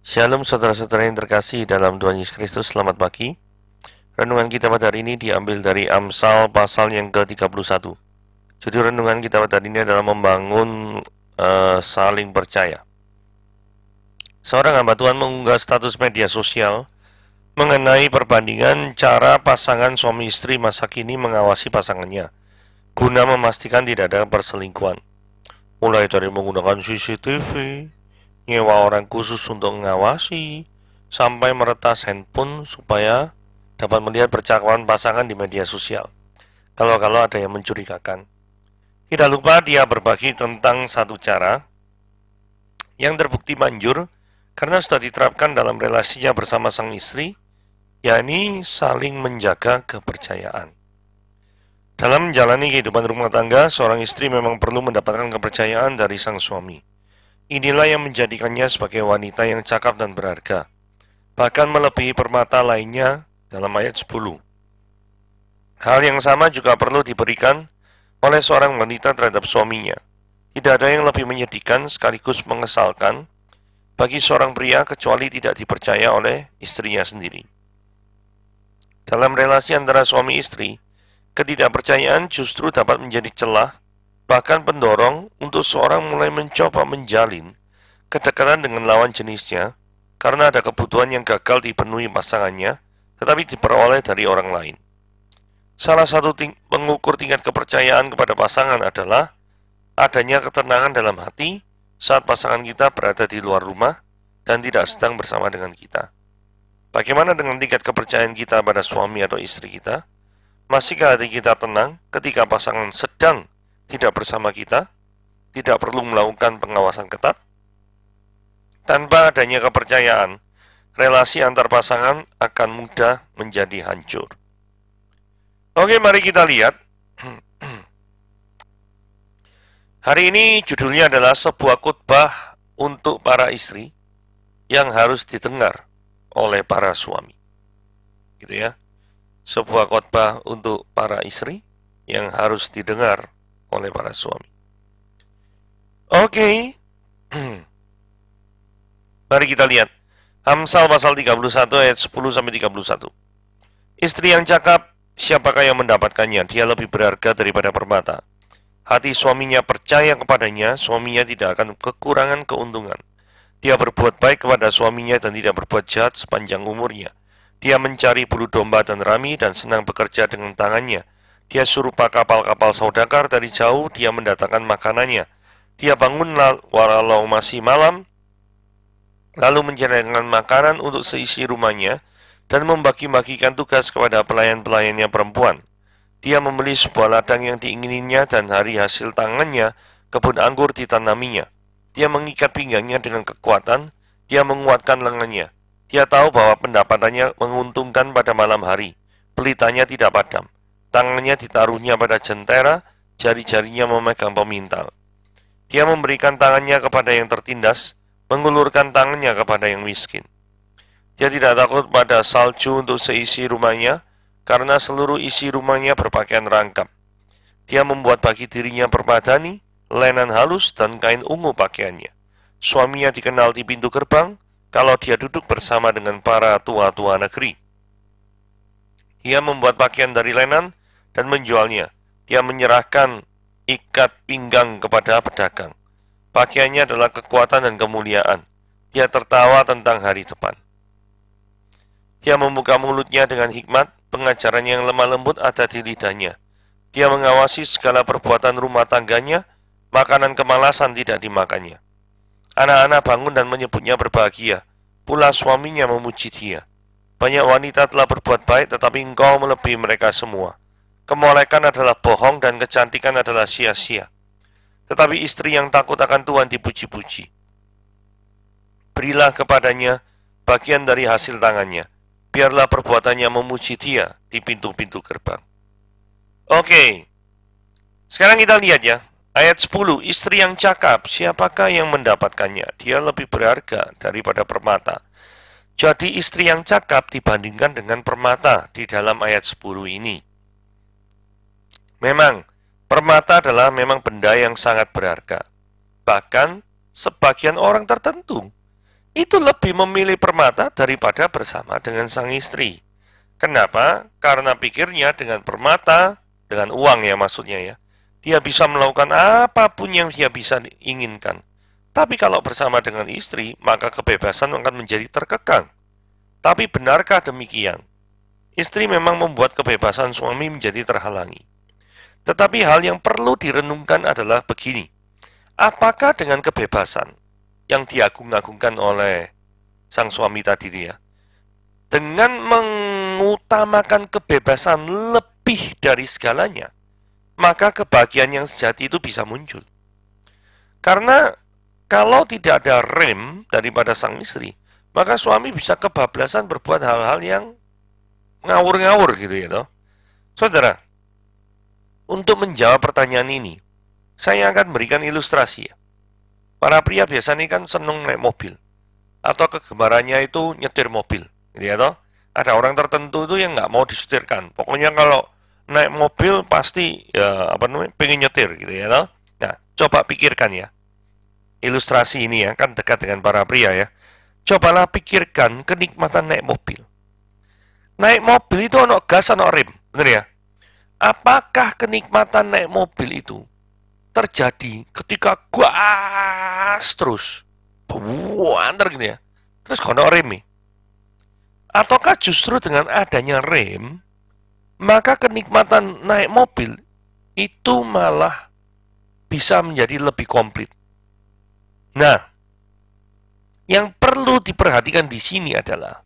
Shalom saudara-saudara yang terkasih dalam Tuhan Yesus Kristus, selamat pagi. Renungan kita pada hari ini diambil dari Amsal pasal yang ke-31. Jadi renungan kita pada hari ini adalah membangun saling percaya. Seorang hamba Tuhan mengunggah status media sosial mengenai perbandingan cara pasangan suami istri masa kini mengawasi pasangannya, guna memastikan tidak ada perselingkuhan. Mulai dari menggunakan CCTV, nyewa orang khusus untuk mengawasi, sampai meretas handphone supaya dapat melihat percakapan pasangan di media sosial. Kalau ada yang mencurigakan. Tidak lupa dia berbagi tentang satu cara yang terbukti manjur karena sudah diterapkan dalam relasinya bersama sang istri, yakni saling menjaga kepercayaan. Dalam menjalani kehidupan rumah tangga, seorang istri memang perlu mendapatkan kepercayaan dari sang suami. Inilah yang menjadikannya sebagai wanita yang cakap dan berharga, bahkan melebihi permata lainnya dalam ayat 10. Hal yang sama juga perlu diberikan oleh seorang wanita terhadap suaminya. Tidak ada yang lebih menyedihkan sekaligus mengesalkan bagi seorang pria kecuali tidak dipercaya oleh istrinya sendiri. Dalam relasi antara suami istri, ketidakpercayaan justru dapat menjadi celah, bahkan pendorong untuk seorang mulai mencoba menjalin kedekatan dengan lawan jenisnya karena ada kebutuhan yang gagal dipenuhi pasangannya, tetapi diperoleh dari orang lain. Salah satu pengukur tingkat kepercayaan kepada pasangan adalah adanya ketenangan dalam hati saat pasangan kita berada di luar rumah dan tidak sedang bersama dengan kita. Bagaimana dengan tingkat kepercayaan kita pada suami atau istri kita? Masihkah hati kita tenang ketika pasangan sedang tidak bersama kita? Tidak perlu melakukan pengawasan ketat? Tanpa adanya kepercayaan, relasi antar pasangan akan mudah menjadi hancur. Oke, mari kita lihat. Hari ini judulnya adalah sebuah khotbah untuk para istri yang harus didengar oleh para suami. Gitu ya. Sebuah khotbah untuk para istri yang harus didengar oleh para suami. Oke. Mari kita lihat. Amsal pasal 31 ayat 10 sampai 31. Istri yang cakap, siapakah yang mendapatkannya? Dia lebih berharga daripada permata. Hati suaminya percaya kepadanya, suaminya tidak akan kekurangan keuntungan. Dia berbuat baik kepada suaminya dan tidak berbuat jahat sepanjang umurnya. Dia mencari bulu domba dan rami dan senang bekerja dengan tangannya. Dia serupa kapal-kapal saudagar dari jauh, dia mendatangkan makanannya. Dia bangun walau masih malam, lalu menyediakan makanan untuk seisi rumahnya dan membagi-bagikan tugas kepada pelayan-pelayannya perempuan. Dia membeli sebuah ladang yang diingininya dan hari hasil tangannya kebun anggur ditanaminya. Dia mengikat pinggangnya dengan kekuatan, dia menguatkan lengannya. Dia tahu bahwa pendapatannya menguntungkan pada malam hari. Pelitanya tidak padam. Tangannya ditaruhnya pada jentera, jari-jarinya memegang pemintal. Dia memberikan tangannya kepada yang tertindas, mengulurkan tangannya kepada yang miskin. Dia tidak takut pada salju untuk seisi rumahnya, karena seluruh isi rumahnya berpakaian rangkap. Dia membuat bagi dirinya permadani, lenan halus, dan kain ungu pakaiannya. Suaminya dikenal di pintu gerbang, kalau dia duduk bersama dengan para tua-tua negeri. Dia membuat pakaian dari lenan dan menjualnya. Dia menyerahkan ikat pinggang kepada pedagang. Pakaiannya adalah kekuatan dan kemuliaan. Dia tertawa tentang hari depan. Dia membuka mulutnya dengan hikmat, pengajaran yang lemah lembut ada di lidahnya. Dia mengawasi segala perbuatan rumah tangganya, makanan kemalasan tidak dimakannya. Anak-anak bangun dan menyebutnya berbahagia, pula suaminya memuji dia. Banyak wanita telah berbuat baik, tetapi engkau melebihi mereka semua. Kemolekan adalah bohong dan kecantikan adalah sia-sia. Tetapi istri yang takut akan Tuhan dipuji-puji. Berilah kepadanya bagian dari hasil tangannya. Biarlah perbuatannya memuji dia di pintu-pintu gerbang. Oke. Sekarang kita lihat ya. Ayat 10, istri yang cakap, siapakah yang mendapatkannya? Dia lebih berharga daripada permata. Jadi istri yang cakap dibandingkan dengan permata di dalam ayat 10 ini. Memang, permata adalah memang benda yang sangat berharga. Bahkan, sebagian orang tertentu itu lebih memilih permata daripada bersama dengan sang istri. Kenapa? Karena pikirnya dengan permata, dengan uang ya maksudnya ya, dia bisa melakukan apapun yang dia bisa inginkan. Tapi kalau bersama dengan istri, maka kebebasan akan menjadi terkekang. Tapi benarkah demikian? Istri memang membuat kebebasan suami menjadi terhalangi. Tetapi hal yang perlu direnungkan adalah begini. Apakah dengan kebebasan yang diagung-agungkan oleh sang suami tadi dia, dengan mengutamakan kebebasan lebih dari segalanya, maka kebahagiaan yang sejati itu bisa muncul. Karena kalau tidak ada rem daripada sang istri, maka suami bisa kebablasan berbuat hal-hal yang ngawur-ngawur gitu ya toh. Saudara, untuk menjawab pertanyaan ini, saya akan berikan ilustrasi ya. Para pria biasanya kan seneng naik mobil, atau kegemarannya itu nyetir mobil, gitu ya toh. Ada orang tertentu itu yang nggak mau disetirkan. Pokoknya kalau naik mobil pasti ya pengen nyetir gitu ya toh. Nah, coba pikirkan ya. Ilustrasi ini ya kan dekat dengan para pria ya. Cobalah pikirkan kenikmatan naik mobil. Naik mobil itu ono gas, ono rem, bener ya? Apakah kenikmatan naik mobil itu terjadi ketika gas terus, buanter gitu ya, terus ono rem? Ataukah justru dengan adanya rem, maka kenikmatan naik mobil itu malah bisa menjadi lebih komplit? Nah, yang perlu diperhatikan di sini adalah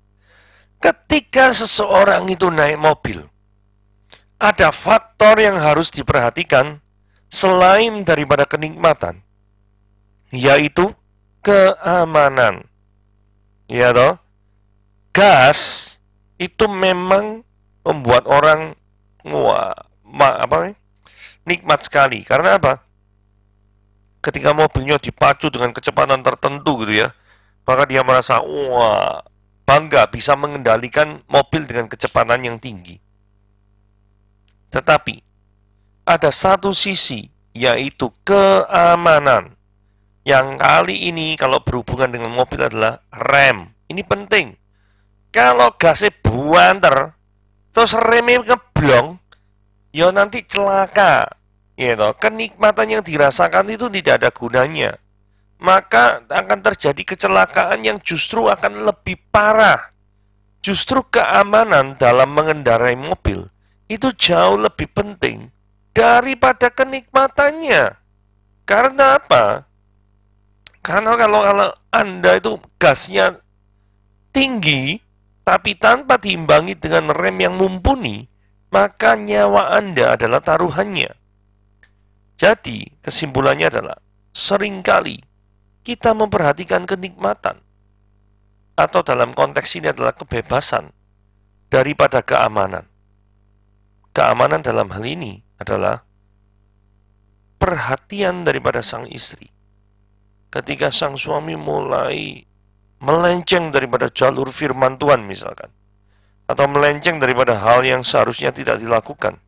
ketika seseorang itu naik mobil, ada faktor yang harus diperhatikan selain daripada kenikmatan, yaitu keamanan. Ya toh? Gas itu memang membuat orang nikmat sekali. Karena apa? Ketika mobilnya dipacu dengan kecepatan tertentu gitu ya, maka dia merasa bangga bisa mengendalikan mobil dengan kecepatan yang tinggi. Tetapi ada satu sisi, yaitu keamanan, yang kali ini kalau berhubungan dengan mobil adalah rem. Ini penting. Kalau gasnya buanter, terus remnya ngeblong, ya nanti celaka. Gitu. Kenikmatan yang dirasakan itu tidak ada gunanya. Maka akan terjadi kecelakaan yang justru akan lebih parah. Justru keamanan dalam mengendarai mobil itu jauh lebih penting daripada kenikmatannya. Karena apa? Karena kalau Anda itu gasnya tinggi, tapi tanpa diimbangi dengan rem yang mumpuni, maka nyawa Anda adalah taruhannya. Jadi, kesimpulannya adalah, seringkali kita memperhatikan kenikmatan, atau dalam konteks ini adalah kebebasan, daripada keamanan. Keamanan dalam hal ini adalah perhatian daripada sang istri. Ketika sang suami mulai melenceng daripada jalur firman Tuhan misalkan, atau melenceng daripada hal yang seharusnya tidak dilakukan,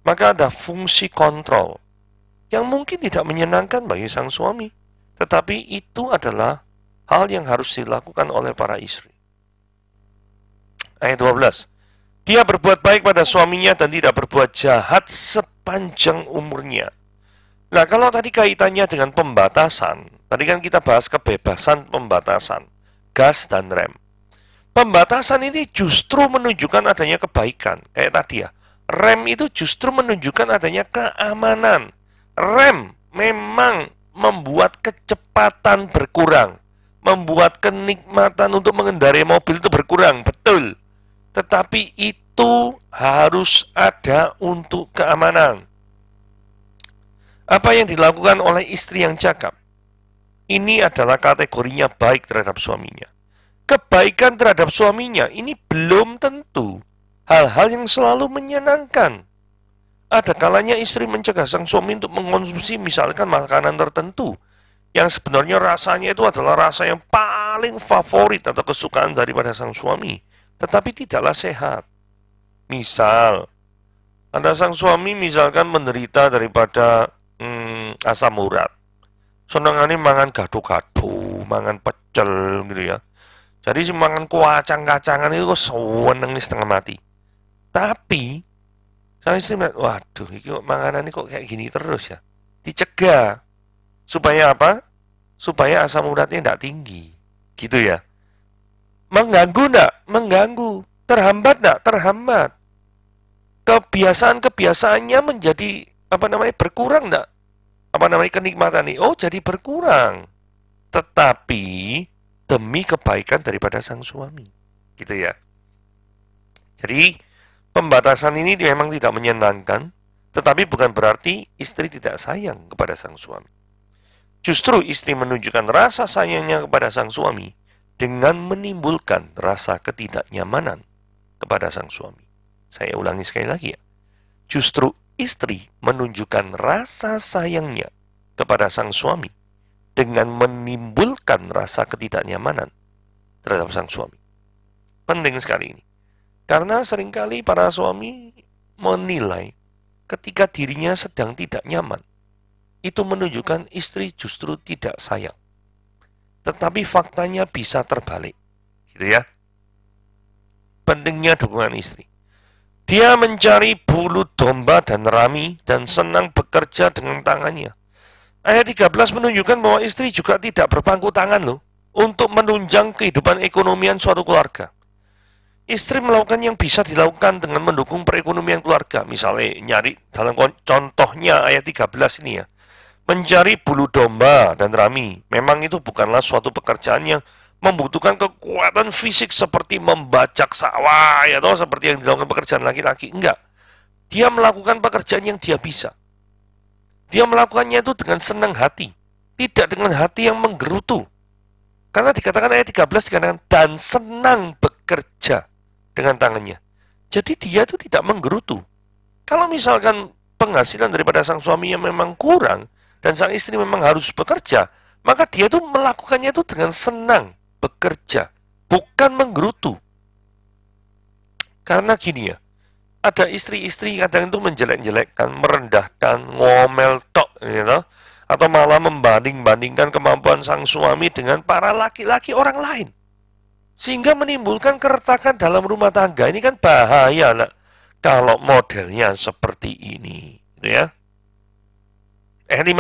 maka ada fungsi kontrol yang mungkin tidak menyenangkan bagi sang suami, tetapi itu adalah hal yang harus dilakukan oleh para istri. Ayat 12. Dia berbuat baik pada suaminya dan tidak berbuat jahat sepanjang umurnya. Nah, kalau tadi kaitannya dengan pembatasan, tadi kan kita bahas kebebasan pembatasan, gas dan rem. Pembatasan ini justru menunjukkan adanya kebaikan, kayak tadi ya. Rem itu justru menunjukkan adanya keamanan. Rem memang membuat kecepatan berkurang, membuat kenikmatan untuk mengendarai mobil itu berkurang, betul. Tetapi itu harus ada untuk keamanan. Apa yang dilakukan oleh istri yang cakap? Ini adalah kategorinya baik terhadap suaminya. Kebaikan terhadap suaminya ini belum tentu hal-hal yang selalu menyenangkan. Ada kalanya istri mencegah sang suami untuk mengonsumsi misalkan makanan tertentu yang sebenarnya rasanya itu adalah rasa yang paling favorit atau kesukaan daripada sang suami, tetapi tidaklah sehat. Misal, ada sang suami misalkan menderita daripada asam urat. Senengane mangan gado-gado, mangan pecel gitu ya. Jadi si mangan kacang-kacangan itu kok seneng setengah mati. Tapi sang istri melihat, waduh, ini kok manganan ini kok kayak gini terus ya. Dicegah. Supaya apa? Supaya asam uratnya tidak tinggi. Gitu ya. Mengganggu enggak? Mengganggu. Terhambat enggak? Terhambat. Kebiasaan-kebiasaannya menjadi berkurang enggak? Kenikmatan nih? Oh, jadi berkurang. Tetapi demi kebaikan daripada sang suami. Gitu ya. Jadi pembatasan ini memang tidak menyenangkan, tetapi bukan berarti istri tidak sayang kepada sang suami. Justru istri menunjukkan rasa sayangnya kepada sang suami dengan menimbulkan rasa ketidaknyamanan kepada sang suami. Saya ulangi sekali lagi ya. Justru istri menunjukkan rasa sayangnya kepada sang suami dengan menimbulkan rasa ketidaknyamanan terhadap sang suami. Penting sekali ini. Karena seringkali para suami menilai ketika dirinya sedang tidak nyaman, itu menunjukkan istri justru tidak sayang. Tetapi faktanya bisa terbalik. Gitu ya. Pentingnya dukungan istri. Dia mencari bulu domba dan rami dan senang bekerja dengan tangannya. Ayat 13 menunjukkan bahwa istri juga tidak berpangku tangan loh untuk menunjang kehidupan ekonomian suatu keluarga. Istri melakukan yang bisa dilakukan dengan mendukung perekonomian keluarga. Misalnya nyari dalam contohnya ayat 13 ini ya. Mencari bulu domba dan rami. Memang itu bukanlah suatu pekerjaan yang membutuhkan kekuatan fisik seperti membajak sawah ya atau seperti yang dilakukan pekerjaan laki-laki. Enggak. Dia melakukan pekerjaan yang dia bisa. Dia melakukannya itu dengan senang hati, tidak dengan hati yang menggerutu. Karena dikatakan ayat 13 dikatakan dan senang bekerja dengan tangannya. Jadi dia itu tidak menggerutu. Kalau misalkan penghasilan daripada sang suaminya memang kurang dan sang istri memang harus bekerja, maka dia itu melakukannya itu dengan senang bekerja, bukan menggerutu. Karena gini ya, ada istri-istri kadang itu menjelek-jelekkan, merendahkan, ngomel tok, gitu, atau malah membanding-bandingkan kemampuan sang suami dengan para laki-laki orang lain. Sehingga menimbulkan keretakan dalam rumah tangga. Ini kan bahaya lah kalau modelnya seperti ini. Gitu ya. 15.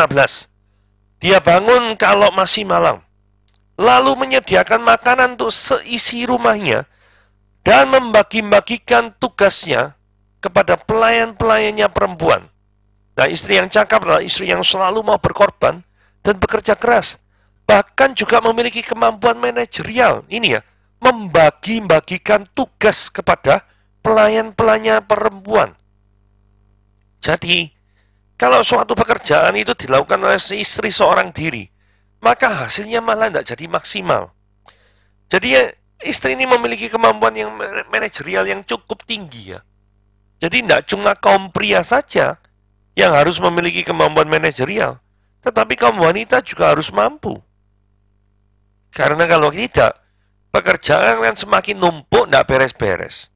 Dia bangun kalau masih malam. Lalu menyediakan makanan untuk seisi rumahnya dan membagi-bagikan tugasnya kepada pelayan-pelayannya perempuan. Nah, istri yang cakap adalah istri yang selalu mau berkorban dan bekerja keras. Bahkan juga memiliki kemampuan manajerial. Ini ya, membagi-bagikan tugas kepada pelayan-pelayannya perempuan. Jadi, kalau suatu pekerjaan itu dilakukan oleh istri seorang diri, maka hasilnya malah tidak jadi maksimal. Jadi ya, istri ini memiliki kemampuan yang manajerial yang cukup tinggi ya. Jadi tidak cuma kaum pria saja yang harus memiliki kemampuan manajerial, tetapi kaum wanita juga harus mampu. Karena kalau tidak, pekerjaan akan semakin numpuk, tidak beres-beres.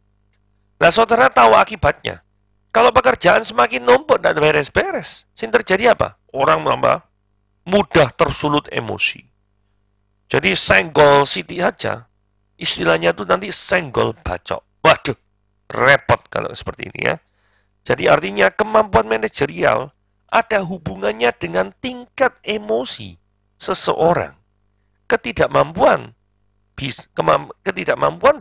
Nah, saudara tahu akibatnya. Kalau pekerjaan semakin numpuk, tidak beres-beres, yang terjadi apa? Orang mudah tersulut emosi. Jadi senggol siti aja, istilahnya itu nanti senggol bacok. Waduh, repot kalau seperti ini ya. Jadi artinya kemampuan manajerial ada hubungannya dengan tingkat emosi seseorang. Ketidakmampuan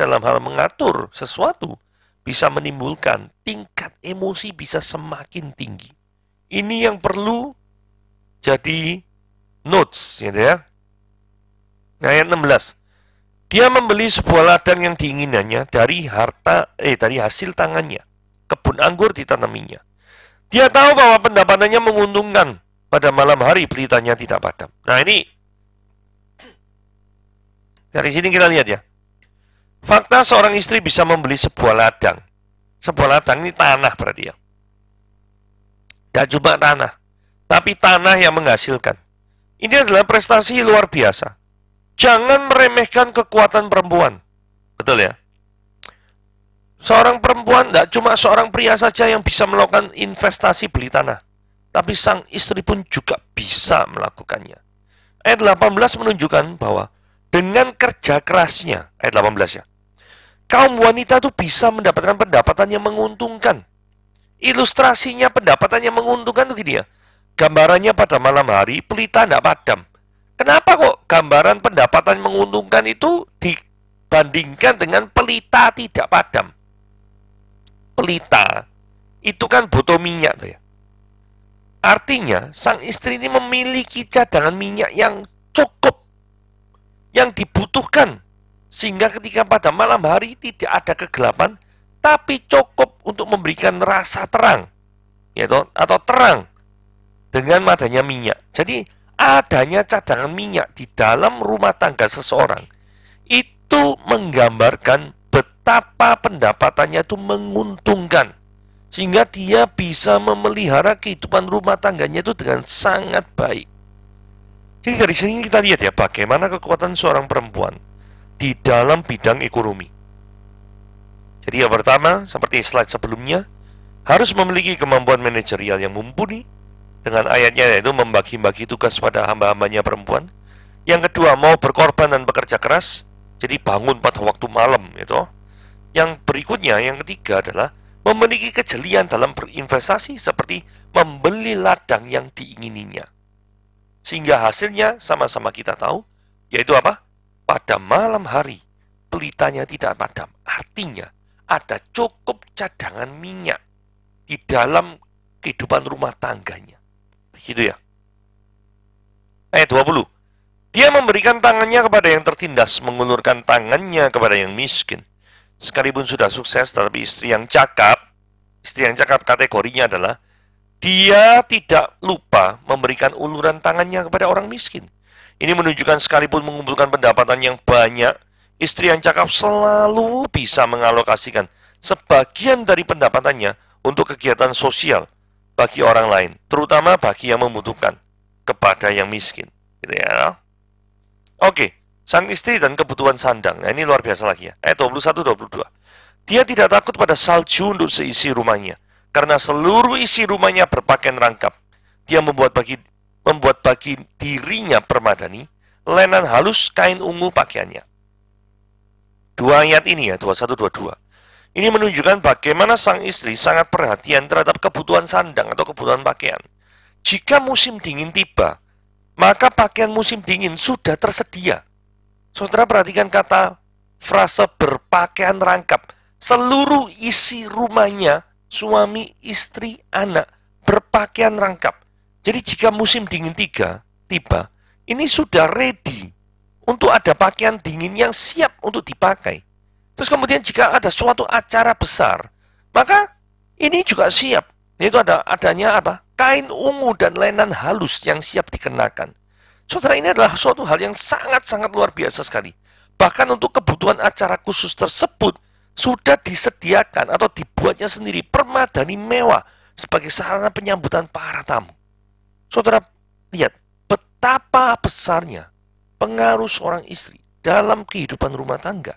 dalam hal mengatur sesuatu bisa menimbulkan tingkat emosi bisa semakin tinggi. Ini yang perlu jadi notes, gitu ya. Ayat 16. Dia membeli sebuah ladang yang diinginannya dari hasil tangannya. Kebun anggur ditanaminya. Dia tahu bahwa pendapatannya menguntungkan. Pada malam hari pelitanya tidak padam. Nah ini dari sini kita lihat ya. Fakta seorang istri bisa membeli sebuah ladang. Sebuah ladang ini tanah berarti ya. Tidak cuma tanah, tapi tanah yang menghasilkan. Ini adalah prestasi luar biasa. Jangan meremehkan kekuatan perempuan. Betul ya? Seorang perempuan tidak cuma seorang pria saja yang bisa melakukan investasi beli tanah. Tapi sang istri pun juga bisa melakukannya. Ayat 18 menunjukkan bahwa dengan kerja kerasnya, ayat 18 ya, kaum wanita itu bisa mendapatkan pendapatan yang menguntungkan. Ilustrasinya pendapatan yang menguntungkan itu gini ya, gambarannya pada malam hari, pelita tidak padam. Kenapa kok gambaran pendapatan menguntungkan itu dibandingkan dengan pelita tidak padam? Pelita itu kan butuh minyak tuh ya. Artinya sang istri ini memiliki cadangan minyak yang cukup, yang dibutuhkan, sehingga ketika pada malam hari tidak ada kegelapan, tapi cukup untuk memberikan rasa terang, yaitu atau terang dengan adanya minyak. Jadi adanya cadangan minyak di dalam rumah tangga seseorang itu menggambarkan betapa pendapatannya itu menguntungkan, sehingga dia bisa memelihara kehidupan rumah tangganya itu dengan sangat baik. Jadi dari sini kita lihat ya bagaimana kekuatan seorang perempuan di dalam bidang ekonomi. Jadi yang pertama, seperti slide sebelumnya, harus memiliki kemampuan manajerial yang mumpuni. Dengan ayatnya yaitu membagi-bagi tugas pada hamba-hambanya perempuan. Yang kedua, mau berkorban dan bekerja keras. Jadi bangun pada waktu malam itu. Yang berikutnya, yang ketiga adalah memiliki kejelian dalam berinvestasi seperti membeli ladang yang diingininya. Sehingga hasilnya sama-sama kita tahu, yaitu apa? Pada malam hari, pelitanya tidak padam. Artinya, ada cukup cadangan minyak di dalam kehidupan rumah tangganya. Begitu ya. Ayat 20. Dia memberikan tangannya kepada yang tertindas, mengulurkan tangannya kepada yang miskin. Sekalipun sudah sukses, tetapi istri yang cakap kategorinya adalah dia tidak lupa memberikan uluran tangannya kepada orang miskin. Ini menunjukkan sekalipun mengumpulkan pendapatan yang banyak, istri yang cakap selalu bisa mengalokasikan sebagian dari pendapatannya untuk kegiatan sosial bagi orang lain, terutama bagi yang membutuhkan, kepada yang miskin. Gitu ya. Oke, sang istri dan kebutuhan sandang. Nah, ini luar biasa lagi ya. Ayat 21-22. Dia tidak takut pada salju untuk seisi rumahnya, karena seluruh isi rumahnya berpakaian rangkap. Dia membuat bagi dirinya permadani, lenan halus, kain ungu pakaiannya. Dua ayat ini ya, 21-22. Ini menunjukkan bagaimana sang istri sangat perhatian terhadap kebutuhan sandang atau kebutuhan pakaian. Jika musim dingin tiba, maka pakaian musim dingin sudah tersedia. Saudara perhatikan kata frase berpakaian rangkap. Seluruh isi rumahnya, suami, istri, anak, berpakaian rangkap. Jadi jika musim dingin tiba, ini sudah ready untuk ada pakaian dingin yang siap untuk dipakai. Terus kemudian jika ada suatu acara besar, maka ini juga siap. Yaitu adanya apa? Kain ungu dan lenan halus yang siap dikenakan. Saudara, ini adalah suatu hal yang sangat-sangat luar biasa sekali. Bahkan untuk kebutuhan acara khusus tersebut, sudah disediakan atau dibuatnya sendiri permadani mewah sebagai sarana penyambutan para tamu. Saudara, lihat betapa besarnya pengaruh seorang istri dalam kehidupan rumah tangga.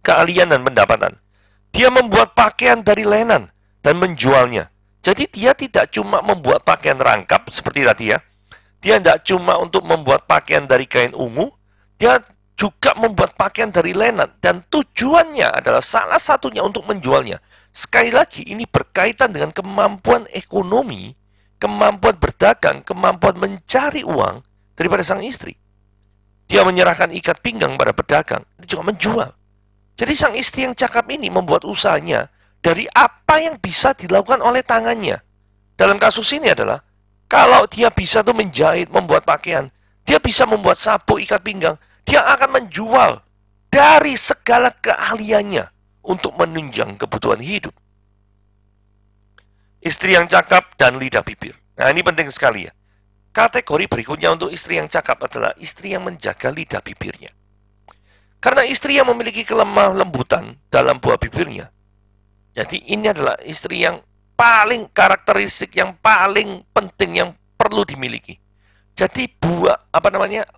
Keahlian dan pendapatan. Dia membuat pakaian dari lenan dan menjualnya. Jadi dia tidak cuma membuat pakaian rangkap seperti tadi ya. Dia tidak cuma untuk membuat pakaian dari kain ungu, dia juga membuat pakaian dari lenan, dan tujuannya adalah salah satunya untuk menjualnya. Sekali lagi, ini berkaitan dengan kemampuan ekonomi, kemampuan berdagang, kemampuan mencari uang daripada sang istri. Dia menyerahkan ikat pinggang pada pedagang, itu juga menjual. Jadi sang istri yang cakap ini membuat usahanya dari apa yang bisa dilakukan oleh tangannya. Dalam kasus ini adalah, kalau dia bisa tuh menjahit, membuat pakaian, dia bisa membuat sapu ikat pinggang, dia akan menjual dari segala keahliannya untuk menunjang kebutuhan hidup. Istri yang cakap dan lidah bibir. Nah, ini penting sekali ya. Kategori berikutnya untuk istri yang cakap adalah istri yang menjaga lidah bibirnya. Karena istri yang memiliki kelemah lembutan dalam buah bibirnya. Jadi ini adalah istri yang paling karakteristik, yang paling penting, yang perlu dimiliki. Jadi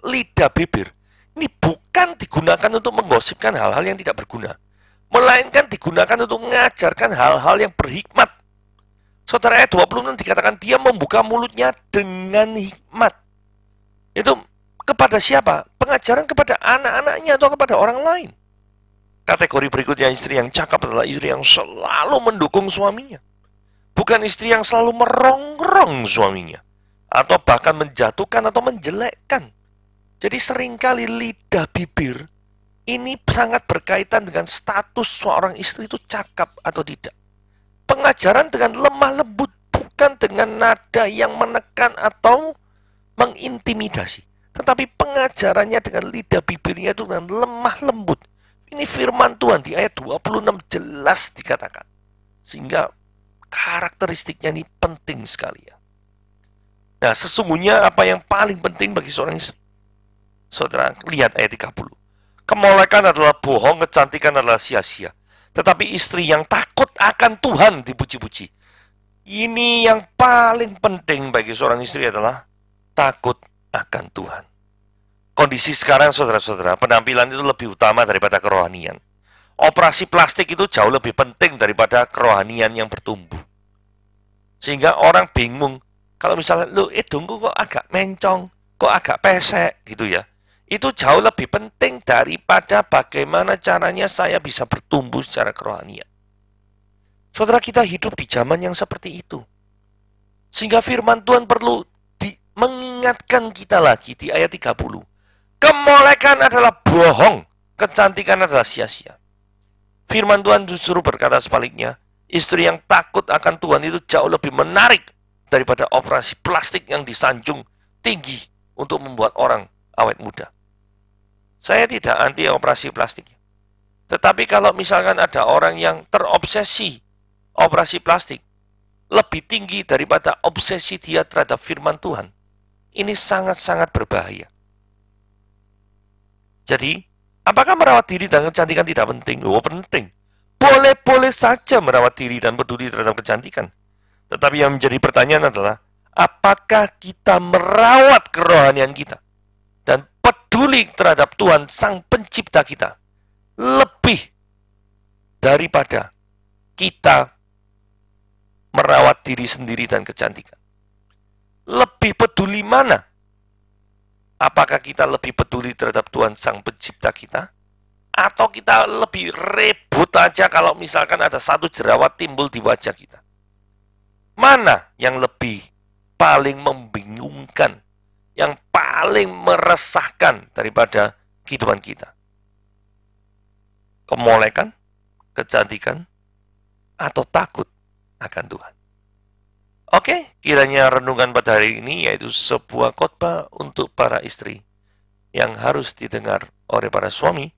lidah bibir ini bukan digunakan untuk menggosipkan hal-hal yang tidak berguna, melainkan digunakan untuk mengajarkan hal-hal yang berhikmat. Saudara, ayat 26 dikatakan dia membuka mulutnya dengan hikmat. Itu kepada siapa? pengajaran kepada anak-anaknya atau kepada orang lain. Kategori berikutnya istri yang cakap adalah istri yang selalu mendukung suaminya. Bukan istri yang selalu merongrong suaminya. Atau bahkan menjatuhkan atau menjelekkan. Jadi seringkali lidah bibir ini sangat berkaitan dengan status seorang istri itu cakap atau tidak. Pengajaran dengan lemah lembut, bukan dengan nada yang menekan atau mengintimidasi. Tetapi pengajarannya dengan lidah bibirnya itu dengan lemah lembut. Ini firman Tuhan di ayat 26 jelas dikatakan. Sehingga karakteristiknya ini penting sekali ya. Nah, sesungguhnya apa yang paling penting bagi seorang istri? Saudara, lihat ayat 30. Kemolekan adalah bohong, kecantikan adalah sia-sia. Tetapi istri yang takut akan Tuhan dipuji-puji. Ini yang paling penting bagi seorang istri adalah takut akan Tuhan. Kondisi sekarang, saudara-saudara, penampilan itu lebih utama daripada kerohanian. Operasi plastik itu jauh lebih penting daripada kerohanian yang bertumbuh. Sehingga orang bingung, kalau misalnya, lu hidungku kok agak mencong, kok agak pesek, gitu ya. Itu jauh lebih penting daripada bagaimana caranya saya bisa bertumbuh secara kerohanian. Saudara, kita hidup di zaman yang seperti itu. Sehingga firman Tuhan perlu mengingatkan kita lagi di ayat 30. Kemolekan adalah bohong, kecantikan adalah sia-sia. Firman Tuhan justru berkata sebaliknya, istri yang takut akan Tuhan itu jauh lebih menarik daripada operasi plastik yang disanjung tinggi untuk membuat orang awet muda. Saya tidak anti operasi plastik. Tetapi kalau misalkan ada orang yang terobsesi operasi plastik lebih tinggi daripada obsesi dia terhadap firman Tuhan, ini sangat-sangat berbahaya. Jadi, apakah merawat diri dan kecantikan tidak penting? Oh, penting. Boleh-boleh saja merawat diri dan peduli terhadap kecantikan. Tetapi yang menjadi pertanyaan adalah, apakah kita merawat kerohanian kita dan peduli terhadap Tuhan Sang Pencipta kita lebih daripada kita merawat diri sendiri dan kecantikan? Lebih peduli mana? Apakah kita lebih peduli terhadap Tuhan Sang Pencipta kita? Atau kita lebih ribut aja kalau misalkan ada satu jerawat timbul di wajah kita? Mana yang lebih paling membingungkan, yang paling meresahkan daripada kehidupan kita? Kemolekan, kecantikan, atau takut akan Tuhan? Oke, kiranya renungan pada hari ini yaitu sebuah khotbah untuk para istri yang harus didengar oleh para suami,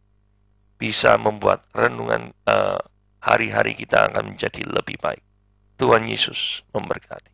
bisa membuat renungan hari-hari kita akan menjadi lebih baik. Tuhan Yesus memberkati.